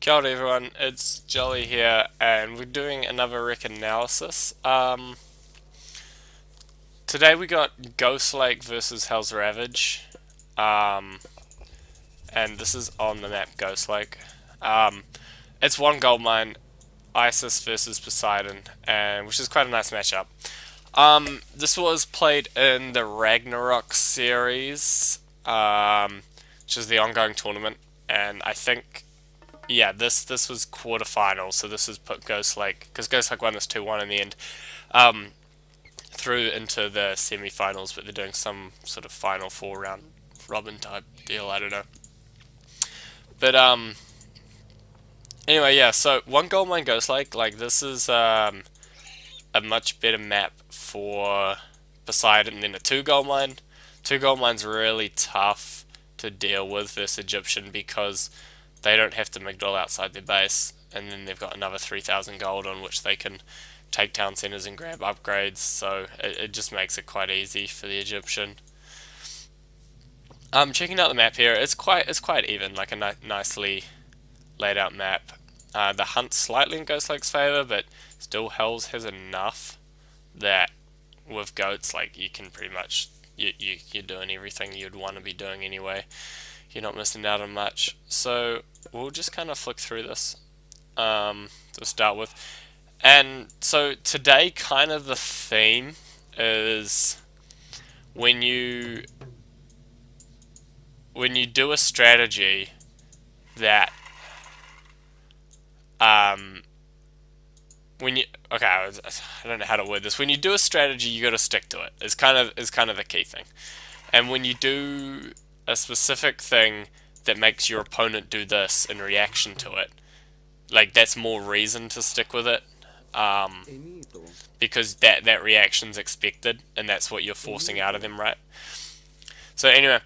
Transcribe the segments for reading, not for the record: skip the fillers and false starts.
Kia ora everyone, it's Jolly here, and we're doing another rec analysis. Today we got Ghostlake versus HellsRavage, um, and this is on the map Ghostlake. It's one gold mine, Isis versus Poseidon, and which is quite a nice matchup. This was played in the Ragnarok series, which is the ongoing tournament, and I think yeah, this was quarterfinal, so this has put Ghostlake, because Ghostlake won this 2-1 in the end, um, through into the semi-finals, but they're doing some sort of final four round robin type deal, I don't know. But anyway, yeah, so one gold mine Ghostlake, like this is a much better map for Poseidon than a two gold mine. Two gold mine's really tough to deal with this Egyptian because they don't have to Migdol outside their base, and then they've got another 3,000 gold on which they can take town centers and grab upgrades, so it just makes it quite easy for the Egyptian. Checking out the map here, it's quite even, like a nicely laid out map. The hunt's slightly in Ghostlake's favor, but still Hells has enough that with goats, like you can pretty much you're doing everything you'd want to be doing anyway. You're not missing out on much. So we'll just kind of flick through this to start with. And so today, kind of the theme is when you do a strategy that when you I don't know how to word this. When you do a strategy, you got to stick to it. Is kind of the key thing. And when you do a specific thing that makes your opponent do this in reaction to it, like that's more reason to stick with it, because that reaction's expected, and that's what you're forcing out of them, right? So anyway,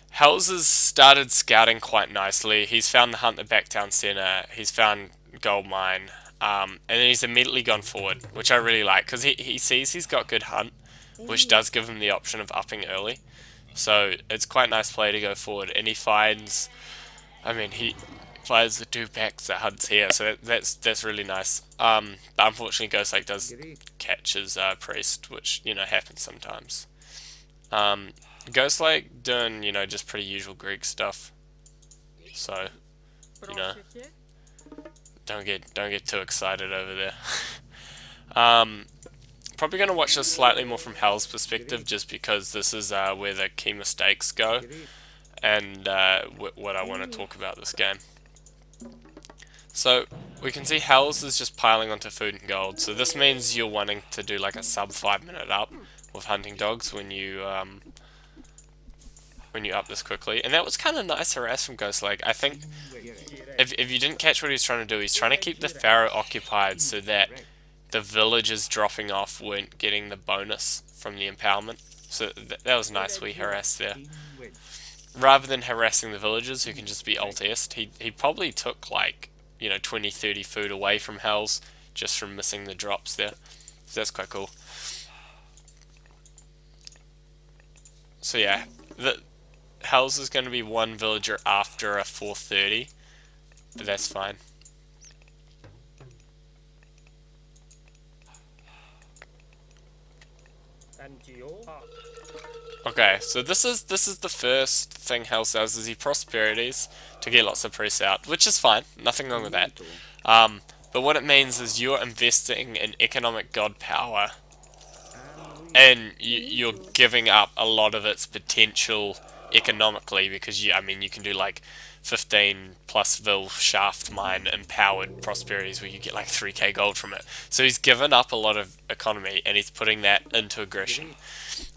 Hells has started scouting quite nicely. He's found the hunt at Backtown Center. He's found gold mine. And then he's immediately gone forward, which I really like, because he sees he's got good hunt, which does give him the option of upping early. So it's quite a nice play to go forward, and he finds, I mean, he finds the two packs that Hunt's here, so that's really nice. But unfortunately, Ghostlake does catch his priest, which happens sometimes. Ghostlake doing just pretty usual Greek stuff, so you know don't get too excited over there. Probably going to watch this slightly more from Hell's perspective, just because this is where the key mistakes go, and what I want to talk about this game. So we can see Hell's is just piling onto food and gold, so this means you're wanting to do like a sub 5 minute up with hunting dogs when you up this quickly. And that was kind of nice harass from Ghostlake. I think if you didn't catch what he's trying to do, he's trying to keep the Pharaoh occupied so that the villagers dropping off weren't getting the bonus from the empowerment. So that was nice we harassed there. Rather than harassing the villagers who can just be ultiest, he probably took like 20-30 food away from Hells just from missing the drops there. So that's quite cool. So yeah, Hells is going to be one villager after a 430, but that's fine. Okay, so this is the first thing Hells does, is he prosperities to get lots of priests out, which is fine, nothing wrong with that. But what it means is you're investing in economic god power, and you're giving up a lot of its potential economically, because you can do like 15 plus vil shaft mine empowered prosperities where you get like 3k gold from it. So he's given up a lot of economy, and he's putting that into aggression,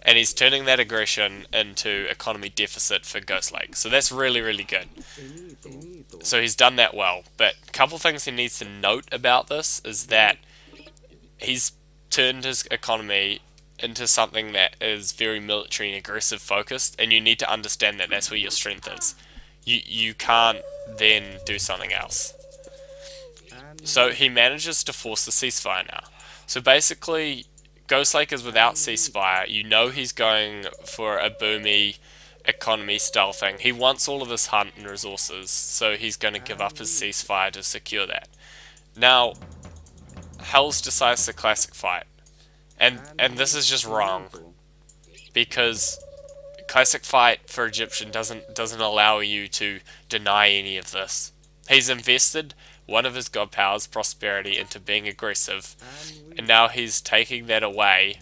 and he's turning that aggression into economy deficit for Ghostlake. So that's really, really good. So he's done that well. But a couple things he needs to note about this is that he's turned his economy into something that is very military and aggressive focused, and you need to understand that that's where your strength is. You can't then do something else. So he manages to force the ceasefire now. So basically, Ghostlake is without ceasefire. You know he's going for a boomy economy style thing. He wants all of this hunt and resources, so he's going to give up his ceasefire to secure that. Now, Hells decides the classic fight, and this is just wrong because classic fight for Egyptian doesn't allow you to deny any of this. He's invested one of his god powers, prosperity, into being aggressive, and now he's taking that away.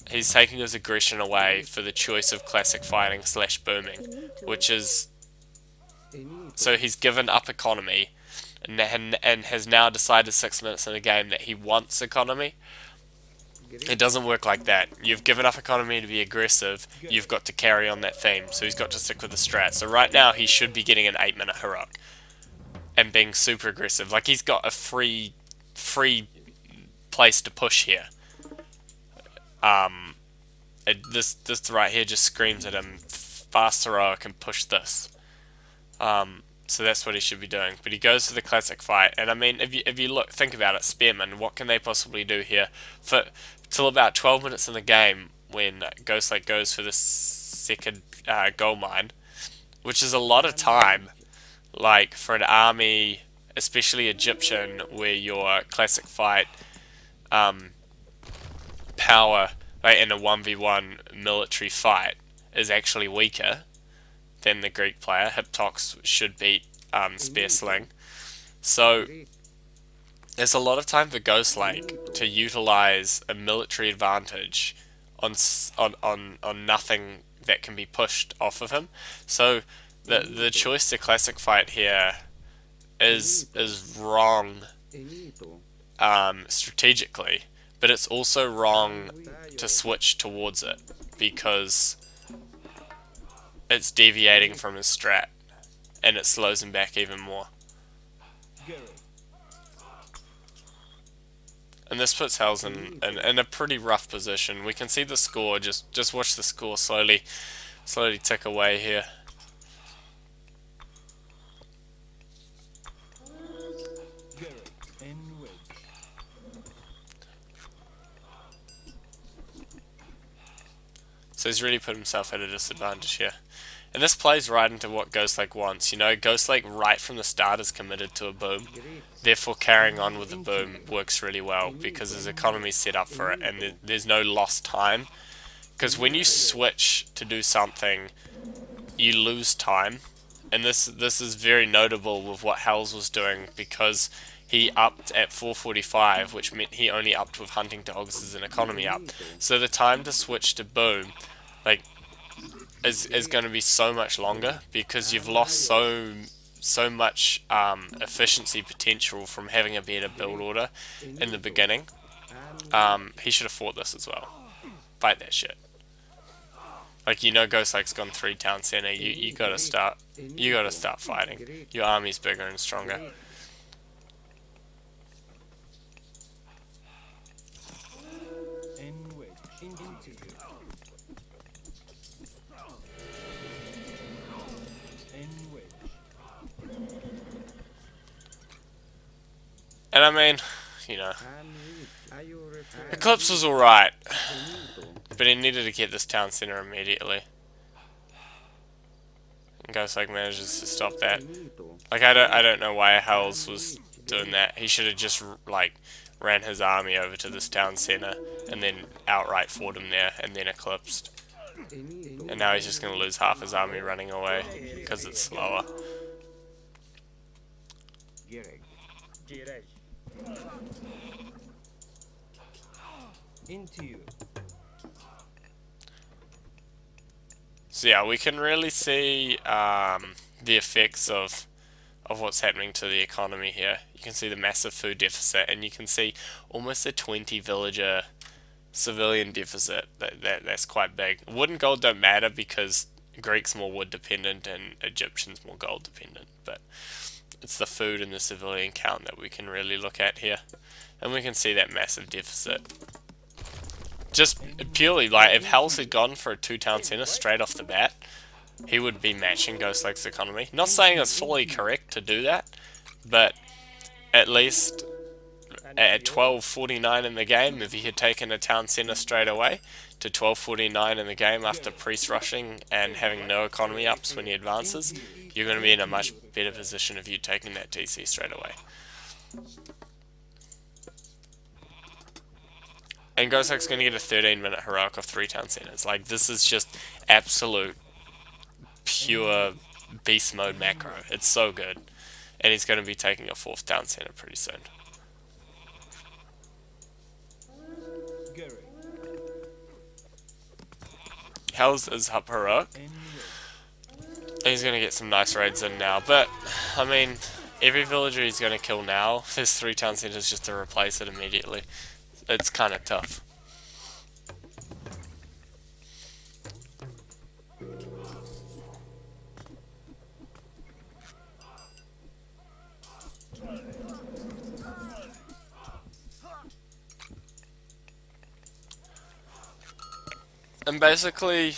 He's taking his aggression away for the choice of classic fighting slash booming, which is, so he's given up economy and has now decided 6 minutes in the game that he wants economy. It doesn't work like that. You've given up economy to be aggressive, you've got to carry on that theme, so he's got to stick with the strat. So right now he should be getting an 8-minute heroic and being super aggressive. Like, he's got a free place to push here. This right here just screams at him, fast heroic and push this. So that's what he should be doing. But he goes for the classic fight, and I mean, if you think about it, Spearman, what can they possibly do here? For till about 12 minutes in the game, when Ghostlake goes for the second gold mine, which is a lot of time, like for an army, especially Egyptian, where your classic fight power, like in a 1v1 military fight, is actually weaker than the Greek player. Hiptox should beat Spear Sling. So there's a lot of time for Ghostlake to utilize a military advantage on nothing that can be pushed off of him. So the choice to classic fight here is wrong strategically, but it's also wrong to switch towards it because it's deviating from his strat and it slows him back even more. And this puts Hells in a pretty rough position. We can see the score, just watch the score slowly tick away here. So he's really put himself at a disadvantage here. And this plays right into what Ghostlake wants. You know, Ghostlake right from the start is committed to a boom. Therefore, carrying on with the boom works really well because his economy's set up for it and there's no lost time. Because when you switch to do something, you lose time. And this is very notable with what Hells was doing because he upped at 4:45, which meant he only upped with hunting dogs as an economy up. So the time to switch to boom, like, is going to be so much longer because you've lost so much efficiency potential from having a better build order in the beginning. He should have fought this as well. Fight that shit. Like, you know, Ghostlake's gone 3 town center. You gotta start fighting. Your army's bigger and stronger. And I mean, you know, Eclipse was alright, but he needed to get this town center immediately. And Ghostlake manages to stop that. Like, I don't know why Hells was doing that. He should have just, like, ran his army over to this town center and then outright fought him there and then eclipsed. And now he's just going to lose half his army running away because it's slower. So yeah, we can really see the effects of what's happening to the economy here. You can see the massive food deficit, and you can see almost a 20 villager civilian deficit. That's quite big. Wood and gold don't matter because Greek's more wood dependent and Egyptian's more gold dependent, but it's the food and the civilian count that we can really look at here. And we can see that massive deficit. Just purely, like, if Hells had gone for a 2 town center straight off the bat, he would be matching Ghostlake's economy. Not saying it's fully correct to do that, but at least at 12:49 in the game, if he had taken a town center straight away to 12:49 in the game after priest rushing and having no economy ups when he advances, you're going to be in a much better position if you'd taken that TC straight away. And Ghostlake's going to get a 13-minute heroic of 3 town centers. Like, this is just absolute pure beast mode macro. It's so good. And he's going to be taking a 4th town center pretty soon. Hells is up heroic. And he's going to get some nice raids in now. But, I mean, every villager he's going to kill now, there's 3 town centers just to replace it immediately. It's kind of tough. And basically,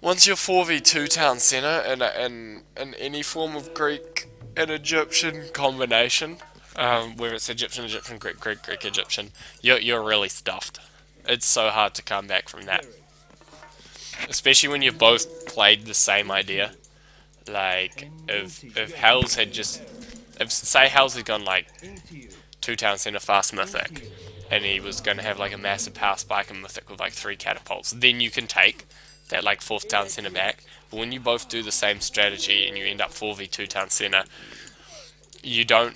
once you're 4v2 town center in any form of Greek and Egyptian combination, whether it's Egyptian, Greek, Egyptian, you're really stuffed. It's so hard to come back from that. Especially when you've both played the same idea. Like, if Hells had just... say Hells had gone like 2 town center fast mythic, and he was going to have like a massive power spike in mythic with like 3 catapults, then you can take that like 4th town center back. But when you both do the same strategy and you end up 4v2 town center, you don't...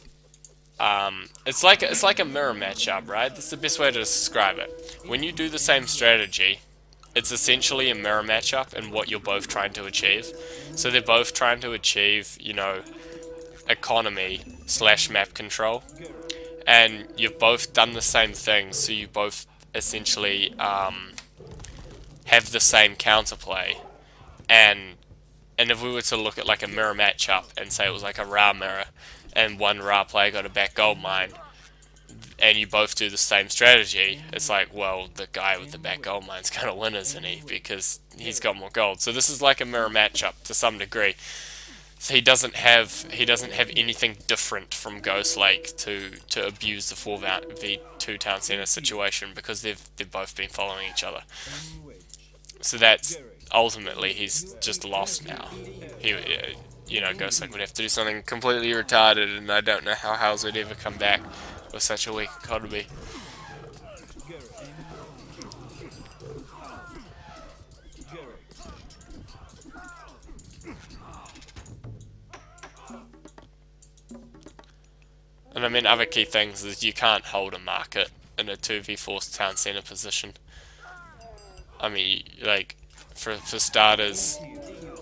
it's like a mirror matchup, right? That's the best way to describe it. When you do the same strategy, it's essentially a mirror matchup in what you're both trying to achieve. So they're both trying to achieve, you know, economy / map control. And you've both done the same thing, so you both essentially have the same counterplay. And if we were to look at like a mirror matchup and say it was like a Ra mirror, and one Ra player got a back gold mine, and you both do the same strategy, it's like, well, the guy with the back gold mine's gonna win, isn't he? Because he's got more gold. So this is like a mirror matchup to some degree. So he doesn't have anything different from Ghostlake to abuse the 4v2 town center situation, because they've both been following each other. So that's ultimately he's just lost now. You know, Ghostlake would have to do something completely retarded, and I don't know how Hells would ever come back with such a weak economy. And I mean, other key things is you can't hold a market in a 2v4 town center position. I mean, like, for starters,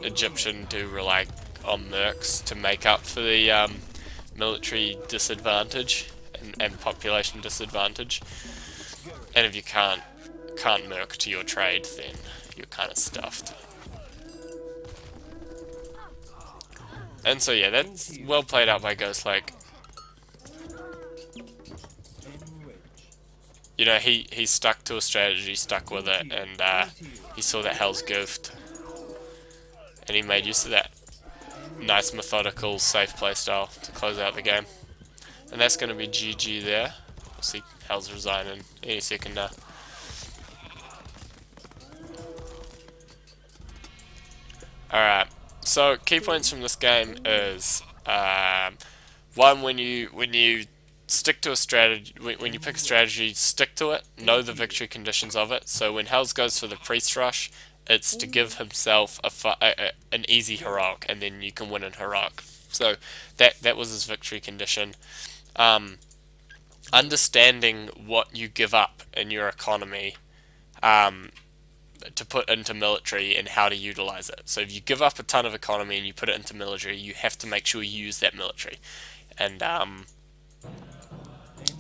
Egyptian do rely on mercs to make up for the military disadvantage and population disadvantage. And if you can't merc to your trade, then you're kind of stuffed. And so yeah, that's well played out by Ghostlake. You know, he stuck to a strategy, stuck with it, and he saw that Hell's goofed, and he made use of that. Nice, methodical, safe playstyle to close out the game. And that's going to be GG there. We'll see Hell's resigning any second now. Alright, so key points from this game is, one, when you stick to a strategy, when you pick a strategy, stick to it, know the victory conditions of it. So when Hells goes for the priest rush, it's to give himself an easy heroic, and then you can win in heroic. So that was his victory condition. Understanding what you give up in your economy to put into military and how to utilize it. So if you give up a ton of economy and you put it into military, you have to make sure you use that military. And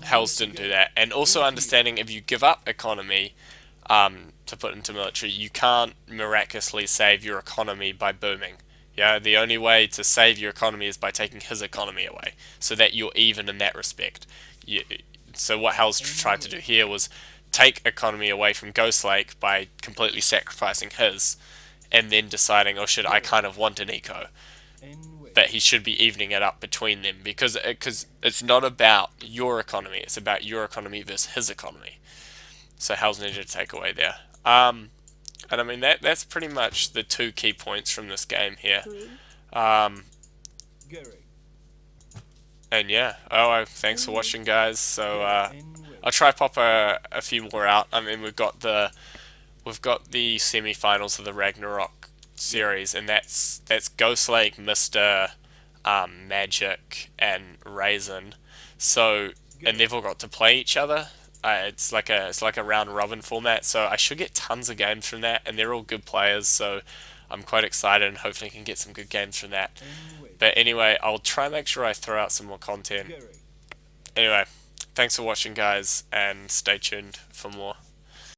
Hells didn't do that. And also understanding if you give up economy to put into military, you can't miraculously save your economy by booming. Yeah, the only way to save your economy is by taking his economy away, so that you're even in that respect. So what Hells tried to do here was take economy away from Ghostlake by completely sacrificing his, and then deciding, oh shit, I kind of want an eco. but he should be evening it up between them because it's not about your economy, it's about your economy versus his economy. So Hell's Ninja takeaway there. And I mean that's pretty much the two key points from this game here. Um, and yeah, thanks for watching, guys. So I'll try pop a few more out. I mean we've got the semi-finals of the Ragnarok series, and that's Ghostlake, Mister, Magic, and Raisin. So and they've all got to play each other. It's like a round robin format, so I should get tons of games from that, and they're all good players. So I'm quite excited, and hopefully I can get some good games from that. But anyway, I'll try and make sure I throw out some more content. Anyway, thanks for watching, guys, and stay tuned for more.